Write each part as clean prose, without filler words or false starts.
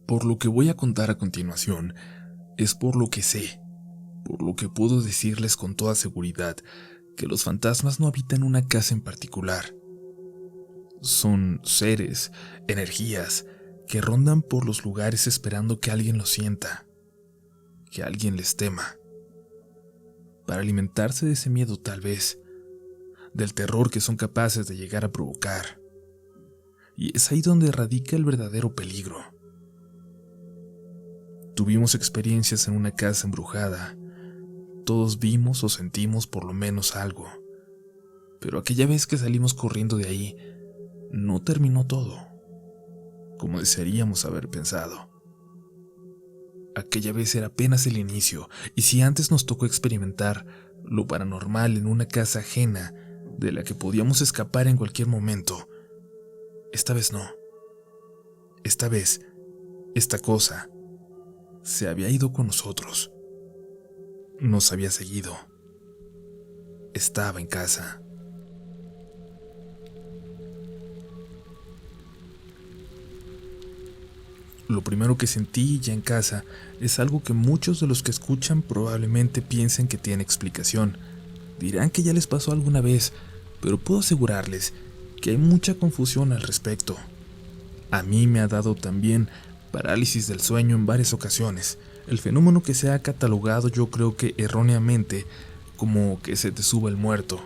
Por lo que voy a contar a continuación, es por lo que sé, por lo que puedo decirles con toda seguridad que los fantasmas no habitan una casa en particular. Son seres, energías, que rondan por los lugares esperando que alguien los sienta, que alguien les tema, para alimentarse de ese miedo tal vez, del terror que son capaces de llegar a provocar. Y es ahí donde radica el verdadero peligro. Tuvimos experiencias en una casa embrujada. Todos vimos o sentimos por lo menos algo. Pero aquella vez que salimos corriendo de ahí, no terminó todo, como desearíamos haber pensado. Aquella vez era apenas el inicio, y si antes nos tocó experimentar lo paranormal en una casa ajena de la que podíamos escapar en cualquier momento, esta vez no. Esta vez, esta cosa se había ido con nosotros. Nos había seguido. Estaba en casa. Lo primero que sentí ya en casa es algo que muchos de los que escuchan probablemente piensen que tiene explicación. Dirán que ya les pasó alguna vez, pero puedo asegurarles que hay mucha confusión al respecto. A mí me ha dado también parálisis del sueño en varias ocasiones, el fenómeno que se ha catalogado yo creo que erróneamente como que se te sube el muerto.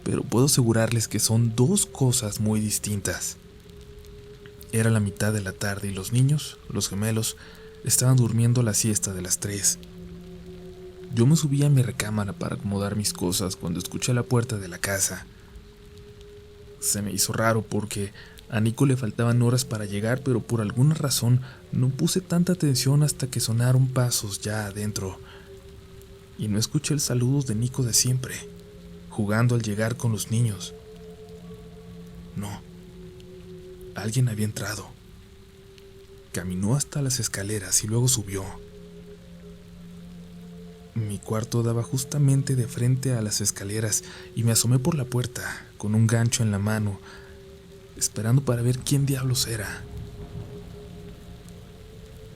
Pero puedo asegurarles que son dos cosas muy distintas. Era la mitad de la tarde y los niños, los gemelos, estaban durmiendo la siesta de las 3. Yo me subí a mi recámara para acomodar mis cosas cuando escuché la puerta de la casa. Se me hizo raro porque a Nico le faltaban horas para llegar, pero por alguna razón no puse tanta atención hasta que sonaron pasos ya adentro. Y no escuché el saludo de Nico de siempre, jugando al llegar con los niños. No. Alguien había entrado. Caminó hasta las escaleras y luego subió. Mi cuarto daba justamente de frente a las escaleras y me asomé por la puerta con un gancho en la mano, esperando para ver quién diablos era.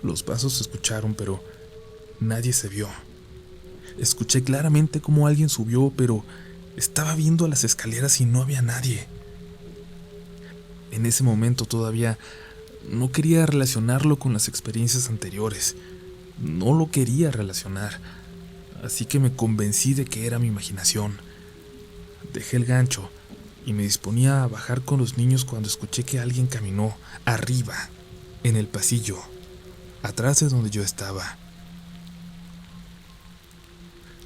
Los pasos se escucharon, pero nadie se vio. Escuché claramente cómo alguien subió, pero estaba viendo las escaleras y no había nadie. En ese momento todavía no quería relacionarlo con las experiencias anteriores. No lo quería relacionar, así que me convencí de que era mi imaginación. Dejé el gancho y me disponía a bajar con los niños cuando escuché que alguien caminó arriba, en el pasillo, atrás de donde yo estaba.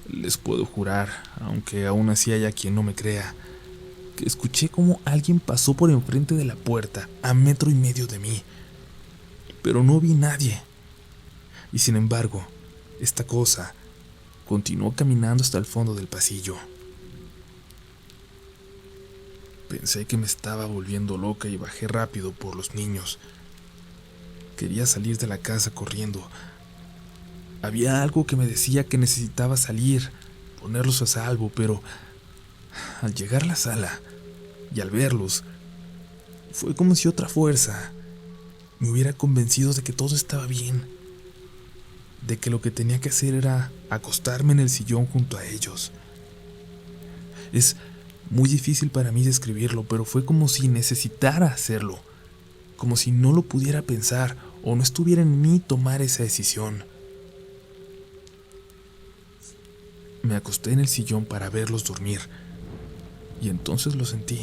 Les puedo jurar, aunque aún así haya quien no me crea, que escuché como alguien pasó por enfrente de la puerta a 1.5 metros de mí, pero no vi nadie. Y sin embargo, esta cosa continuó caminando hasta el fondo del pasillo. Pensé que me estaba volviendo loca y bajé rápido por los niños. Quería salir de la casa corriendo. Había algo que me decía que necesitaba salir, ponerlos a salvo, pero al llegar a la sala y al verlos, fue como si otra fuerza me hubiera convencido de que todo estaba bien, de que lo que tenía que hacer era acostarme en el sillón junto a ellos. Es muy difícil para mí describirlo, pero fue como si necesitara hacerlo, como si no lo pudiera pensar o no estuviera en mí tomar esa decisión. Me acosté en el sillón para verlos dormir, y entonces lo sentí.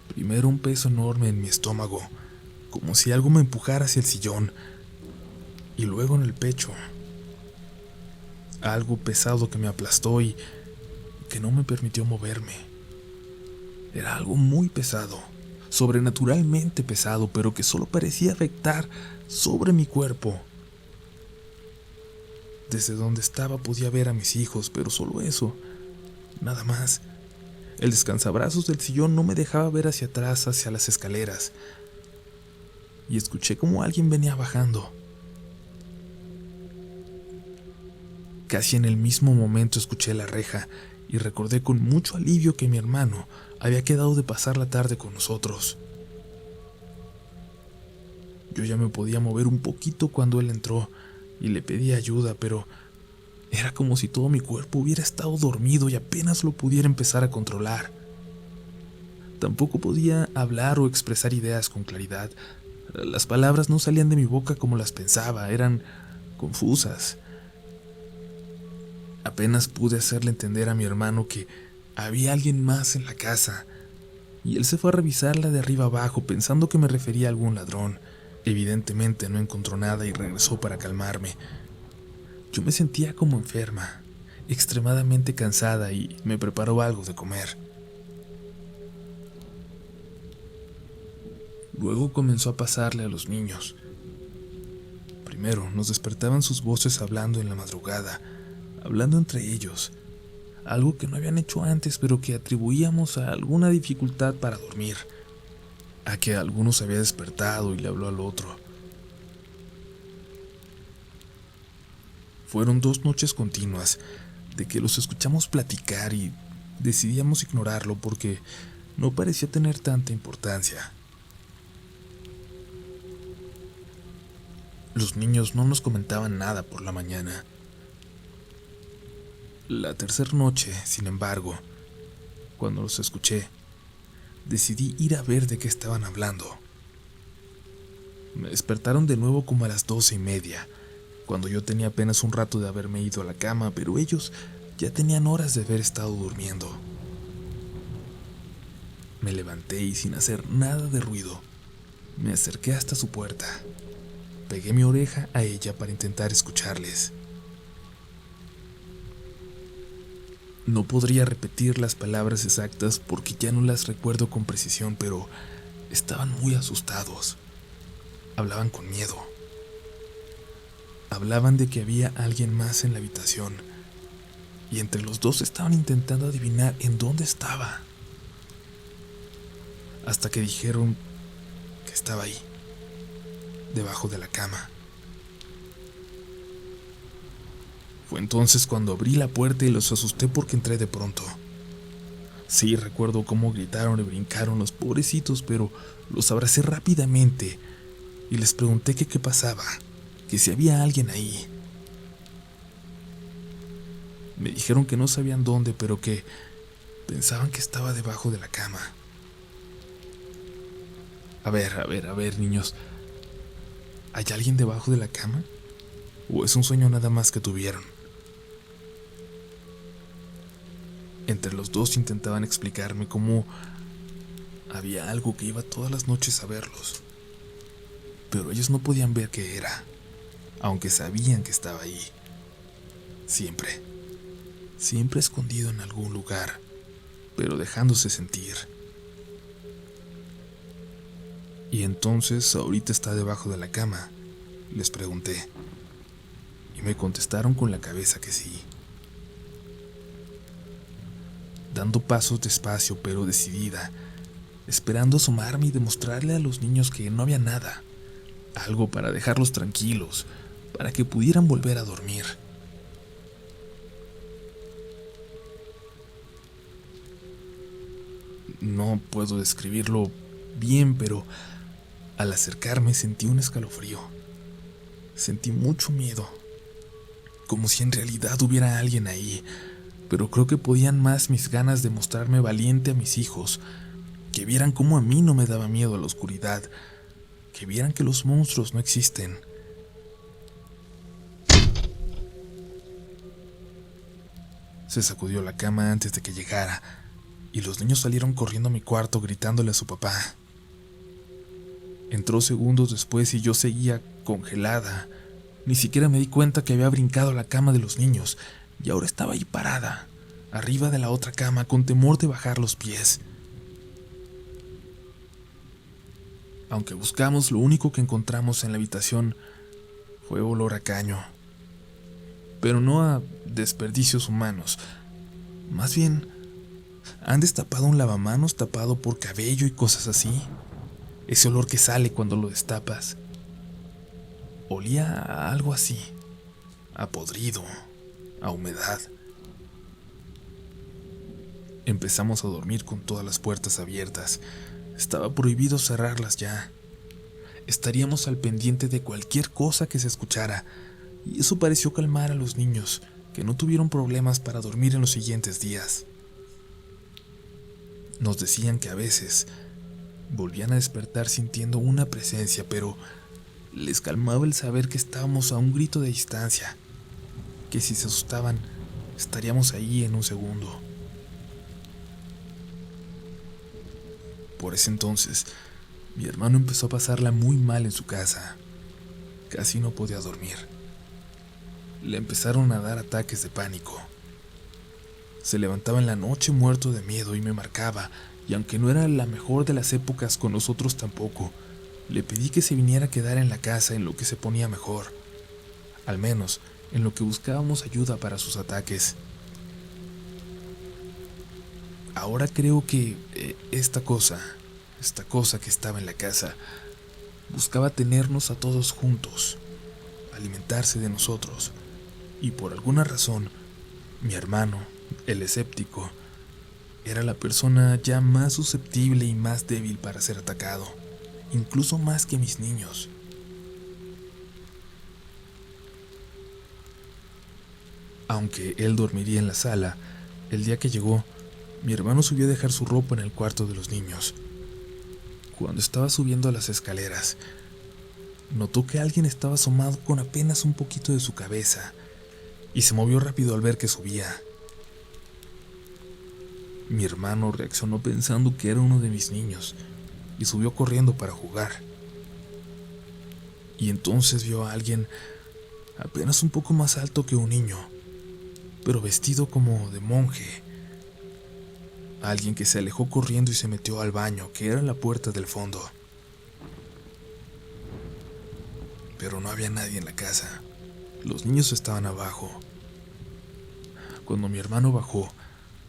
Primero un peso enorme en mi estómago, como si algo me empujara hacia el sillón, y luego en el pecho. Algo pesado que me aplastó y que no me permitió moverme. Era algo muy pesado, sobrenaturalmente pesado, pero que solo parecía afectar sobre mi cuerpo. Desde donde estaba podía ver a mis hijos, pero solo eso, nada más. El descansabrazos del sillón no me dejaba ver hacia atrás, hacia las escaleras, y escuché como alguien venía bajando. Casi en el mismo momento escuché la reja y recordé con mucho alivio que mi hermano había quedado de pasar la tarde con nosotros. Yo ya me podía mover un poquito cuando él entró y le pedí ayuda, pero era como si todo mi cuerpo hubiera estado dormido y apenas lo pudiera empezar a controlar. Tampoco podía hablar o expresar ideas con claridad. Las palabras no salían de mi boca como las pensaba, eran confusas. Apenas pude hacerle entender a mi hermano que había alguien más en la casa, y él se fue a revisarla de arriba abajo pensando que me refería a algún ladrón. Evidentemente no encontró nada y regresó para calmarme. Yo me sentía como enferma, extremadamente cansada, y me preparó algo de comer. Luego comenzó a pasarle a los niños. Primero nos despertaban sus voces hablando en la madrugada, hablando entre ellos, algo que no habían hecho antes pero que atribuíamos a alguna dificultad para dormir, a que alguno se había despertado y le habló al otro. Fueron 2 noches continuas de que los escuchamos platicar y decidíamos ignorarlo porque no parecía tener tanta importancia. Los niños no nos comentaban nada por la mañana. La tercera noche, sin embargo, cuando los escuché, decidí ir a ver de qué estaban hablando. Me despertaron de nuevo como a las 12:30, cuando yo tenía apenas un rato de haberme ido a la cama, pero ellos ya tenían horas de haber estado durmiendo. Me levanté y sin hacer nada de ruido, me acerqué hasta su puerta. Pegué mi oreja a ella para intentar escucharles. No podría repetir las palabras exactas porque ya no las recuerdo con precisión, pero estaban muy asustados. Hablaban con miedo. Hablaban de que había alguien más en la habitación, y entre los dos estaban intentando adivinar en dónde estaba. Hasta que dijeron que estaba ahí, debajo de la cama. Fue entonces cuando abrí la puerta y los asusté porque entré de pronto. Sí, recuerdo cómo gritaron y brincaron los pobrecitos, pero los abracé rápidamente y les pregunté que qué pasaba, que si había alguien ahí. Me dijeron que no sabían dónde, pero que pensaban que estaba debajo de la cama. A ver, niños. ¿Hay alguien debajo de la cama? ¿O es un sueño nada más que tuvieron? Entre los dos intentaban explicarme cómo había algo que iba todas las noches a verlos, pero ellos no podían ver qué era, aunque sabían que estaba ahí. Siempre escondido en algún lugar, pero dejándose sentir. Y entonces ahorita está debajo de la cama, les pregunté, y me contestaron con la cabeza que sí. Dando pasos despacio pero decidida, esperando asomarme y demostrarle a los niños que no había nada, algo para dejarlos tranquilos, para que pudieran volver a dormir. No puedo describirlo bien, pero al acercarme sentí un escalofrío. Sentí mucho miedo, como si en realidad hubiera alguien ahí, pero creo que podían más mis ganas de mostrarme valiente a mis hijos, que vieran cómo a mí no me daba miedo a la oscuridad, que vieran que los monstruos no existen. Se sacudió la cama antes de que llegara, y los niños salieron corriendo a mi cuarto gritándole a su papá. Entró segundos después y yo seguía congelada. Ni siquiera me di cuenta que había brincado a la cama de los niños, y ahora estaba ahí parada, arriba de la otra cama, con temor de bajar los pies. Aunque buscamos, lo único que encontramos en la habitación fue olor a caño. Pero no a desperdicios humanos. Más bien, han destapado un lavamanos tapado por cabello y cosas así. Ese olor que sale cuando lo destapas. Olía a algo así, a podrido, a humedad. Empezamos a dormir con todas las puertas abiertas. Estaba prohibido cerrarlas ya. estaríamos al pendiente de cualquier cosa que se escuchara, y eso pareció calmar a los niños, que no tuvieron problemas para dormir en los siguientes días. Nos decían que a veces volvían a despertar sintiendo una presencia, pero les calmaba el saber que estábamos a un grito de distancia, que si se asustaban, estaríamos ahí en un segundo. Por ese entonces, mi hermano empezó a pasarla muy mal en su casa. Casi no podía dormir. Le empezaron a dar ataques de pánico. Se levantaba en la noche muerto de miedo y me marcaba, y aunque no era la mejor de las épocas con nosotros tampoco, le pedí que se viniera a quedar en la casa en lo que se ponía mejor, al menos en lo que buscábamos ayuda para sus ataques. Ahora creo que esta cosa que estaba en la casa, buscaba tenernos a todos juntos, alimentarse de nosotros, y por alguna razón, mi hermano, el escéptico, era la persona ya más susceptible y más débil para ser atacado, incluso más que mis niños. Aunque él dormiría en la sala, el día que llegó, mi hermano subió a dejar su ropa en el cuarto de los niños. Cuando estaba subiendo a las escaleras, notó que alguien estaba asomado con apenas un poquito de su cabeza y se movió rápido al ver que subía. Mi hermano reaccionó pensando que era uno de mis niños y subió corriendo para jugar. Y entonces vio a alguien apenas un poco más alto que un niño, pero vestido como de monje. Alguien que se alejó corriendo y se metió al baño, que era la puerta del fondo. Pero no había nadie en la casa. Los niños estaban abajo. Cuando mi hermano bajó,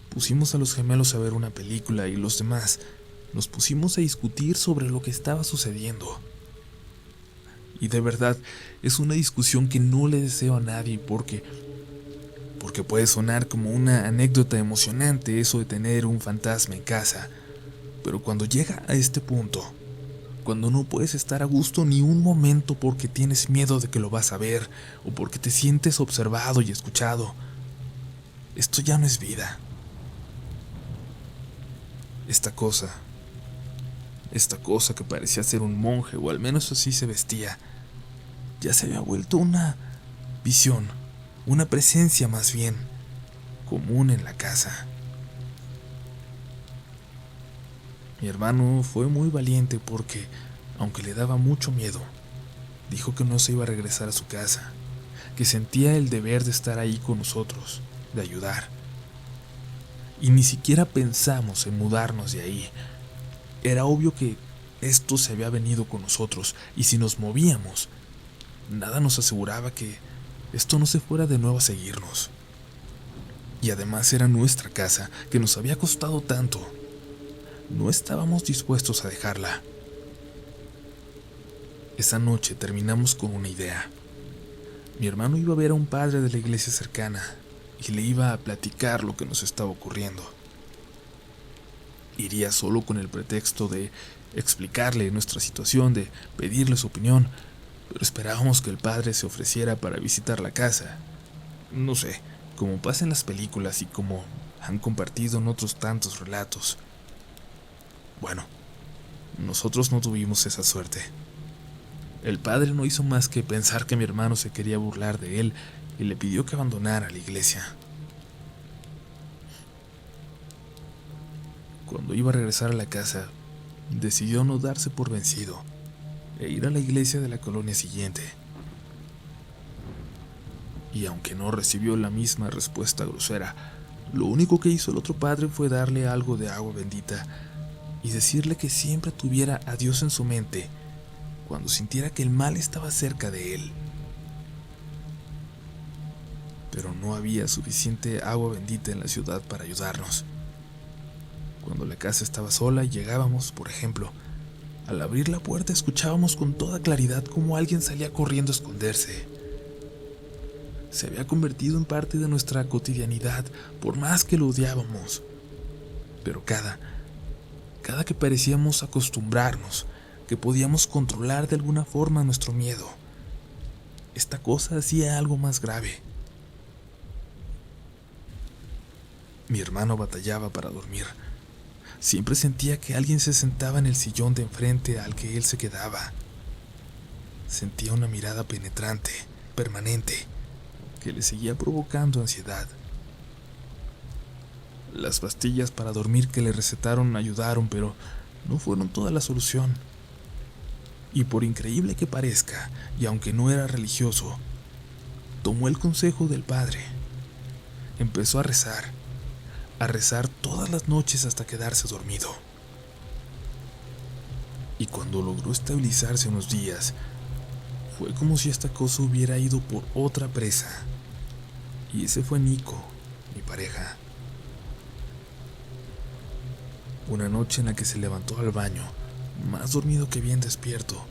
pusimos a los gemelos a ver una película y los demás nos pusimos a discutir sobre lo que estaba sucediendo. Y de verdad, es una discusión que no le deseo a nadie porque puede sonar como una anécdota emocionante eso de tener un fantasma en casa. Pero cuando llega a este punto, cuando no puedes estar a gusto ni un momento porque tienes miedo de que lo vas a ver o porque te sientes observado y escuchado, esto ya no es vida. Esta cosa que parecía ser un monje, o al menos así se vestía, ya se había vuelto una visión, una presencia más bien, común en la casa. Mi hermano fue muy valiente porque, aunque le daba mucho miedo, dijo que no se iba a regresar a su casa, que sentía el deber de estar ahí con nosotros, de ayudar. Y ni siquiera pensamos en mudarnos de ahí. Era obvio que esto se había venido con nosotros, y si nos movíamos, nada nos aseguraba que esto no se fuera de nuevo a seguirnos. Y además era nuestra casa, que nos había costado tanto. No estábamos dispuestos a dejarla. Esa noche terminamos con una idea. Mi hermano iba a ver a un padre de la iglesia cercana y le iba a platicar lo que nos estaba ocurriendo. Iría solo con el pretexto de explicarle nuestra situación, de pedirle su opinión, pero esperábamos que el padre se ofreciera para visitar la casa. No sé, como pasa en las películas y como han compartido en otros tantos relatos. Bueno, nosotros no tuvimos esa suerte. El padre no hizo más que pensar que mi hermano se quería burlar de él y le pidió que abandonara la iglesia. Cuando iba a regresar a la casa, decidió no darse por vencido e ir a la iglesia de la colonia siguiente. Y aunque no recibió la misma respuesta grosera, lo único que hizo el otro padre fue darle algo de agua bendita y decirle que siempre tuviera a Dios en su mente cuando sintiera que el mal estaba cerca de él. Pero no había suficiente agua bendita en la ciudad para ayudarnos. Cuando la casa estaba sola y llegábamos, por ejemplo, al abrir la puerta escuchábamos con toda claridad cómo alguien salía corriendo a esconderse. Se había convertido en parte de nuestra cotidianidad, por más que lo odiábamos. Pero cada que parecíamos acostumbrarnos, que podíamos controlar de alguna forma nuestro miedo. Esta cosa hacía algo más grave. Mi hermano batallaba para dormir. Siempre sentía que alguien se sentaba en el sillón de enfrente al que él se quedaba. Sentía una mirada penetrante, permanente, que le seguía provocando ansiedad. Las pastillas para dormir que le recetaron ayudaron, pero no fueron toda la solución. Y por increíble que parezca, y aunque no era religioso, tomó el consejo del padre. Empezó a rezar todas las noches hasta quedarse dormido. Y cuando logró estabilizarse unos días, fue como si esta cosa hubiera ido por otra presa. Y ese fue Nico, mi pareja. Una noche en la que se levantó al baño, más dormido que bien despierto,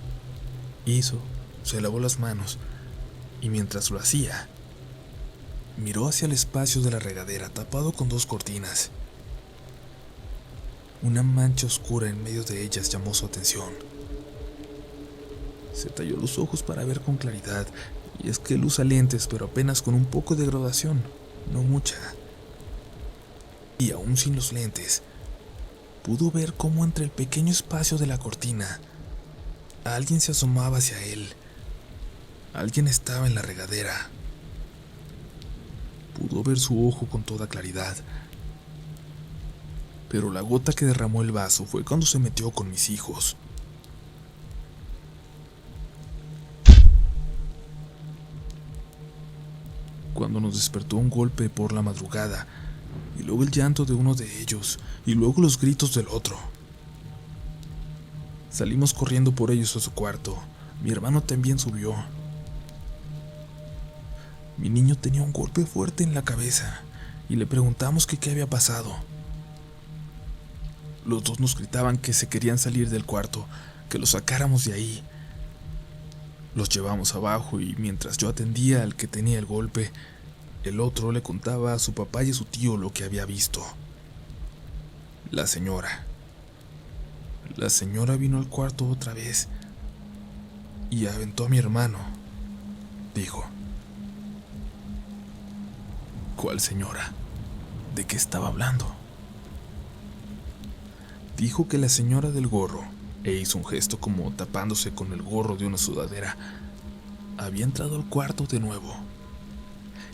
se lavó las manos y mientras lo hacía, miró hacia el espacio de la regadera tapado con 2 cortinas. Una mancha oscura en medio de ellas llamó su atención. Se talló los ojos para ver con claridad, y es que él usa lentes, pero apenas con un poco de graduación, no mucha. Y aún sin los lentes, pudo ver cómo entre el pequeño espacio de la cortina, alguien se asomaba hacia él. Alguien estaba en la regadera. Pudo ver su ojo con toda claridad. Pero la gota que derramó el vaso fue cuando se metió con mis hijos. Cuando nos despertó un golpe por la madrugada, y luego el llanto de uno de ellos, y luego los gritos del otro. Salimos corriendo por ellos a su cuarto. Mi hermano también subió. Mi niño tenía un golpe fuerte en la cabeza, y le preguntamos que qué había pasado. Los dos nos gritaban que se querían salir del cuarto, que los sacáramos de ahí. Los llevamos abajo y mientras yo atendía al que tenía el golpe, el otro le contaba a su papá y a su tío lo que había visto. La señora vino al cuarto otra vez y aventó a mi hermano, dijo. ¿Cuál señora? ¿De qué estaba hablando? Dijo que la señora del gorro, e hizo un gesto como tapándose con el gorro de una sudadera, había entrado al cuarto de nuevo.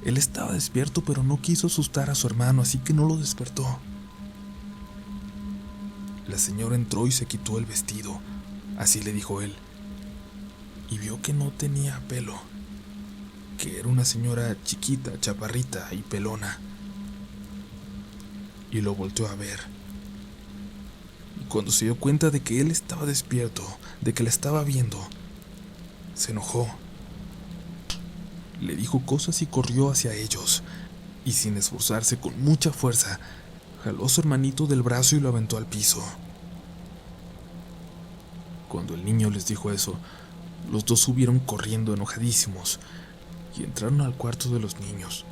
Él estaba despierto, pero no quiso asustar a su hermano, así que no lo despertó. La señora entró y se quitó el vestido, así le dijo él, y vio que no tenía pelo, que era una señora chiquita, chaparrita y pelona. Y lo volteó a ver. Y cuando se dio cuenta de que él estaba despierto, de que la estaba viendo, se enojó. Le dijo cosas y corrió hacia ellos, y sin esforzarse, con mucha fuerza, jaló a su hermanito del brazo y lo aventó al piso. Cuando el niño les dijo eso, los dos subieron corriendo enojadísimos y entraron al cuarto de los niños.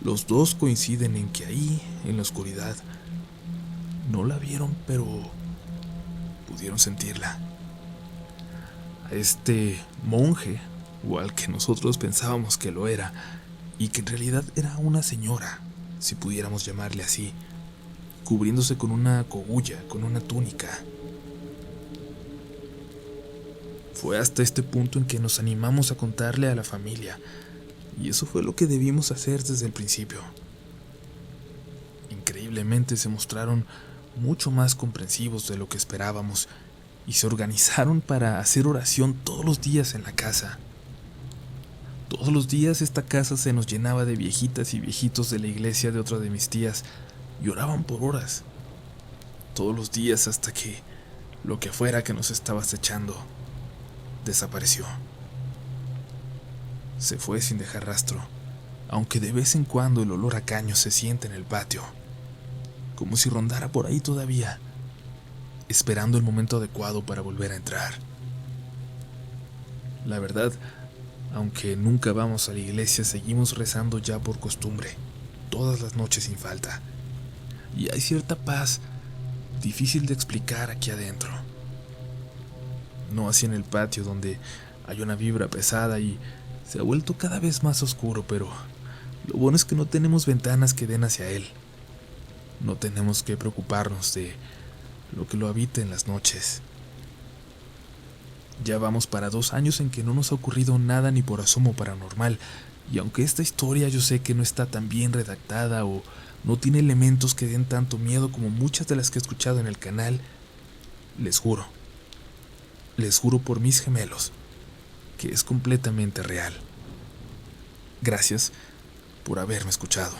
Los dos coinciden en que ahí, en la oscuridad, no la vieron, pero pudieron sentirla. A este monje, o al que nosotros pensábamos que lo era, y que en realidad era una señora, si pudiéramos llamarle así, cubriéndose con una cogulla, con una túnica. Fue hasta este punto en que nos animamos a contarle a la familia, y eso fue lo que debimos hacer desde el principio. Increíblemente se mostraron mucho más comprensivos de lo que esperábamos, y se organizaron para hacer oración todos los días en la casa. Todos los días esta casa se nos llenaba de viejitas y viejitos de la iglesia de otra de mis tías, y oraban por horas. Todos los días hasta que lo que fuera que nos estaba acechando desapareció. Se fue sin dejar rastro, aunque de vez en cuando el olor a caño se siente en el patio, como si rondara por ahí todavía, esperando el momento adecuado para volver a entrar. La verdad, aunque nunca vamos a la iglesia, seguimos rezando ya por costumbre, todas las noches sin falta. Y hay cierta paz difícil de explicar aquí adentro. no así en el patio donde hay una vibra pesada y se ha vuelto cada vez más oscuro, pero lo bueno es que no tenemos ventanas que den hacia él. No tenemos que preocuparnos de lo que lo habita en las noches. Ya vamos para 2 años en que no nos ha ocurrido nada ni por asomo paranormal, y aunque esta historia yo sé que no está tan bien redactada o no tiene elementos que den tanto miedo como muchas de las que he escuchado en el canal, les juro por mis gemelos, que es completamente real. Gracias por haberme escuchado.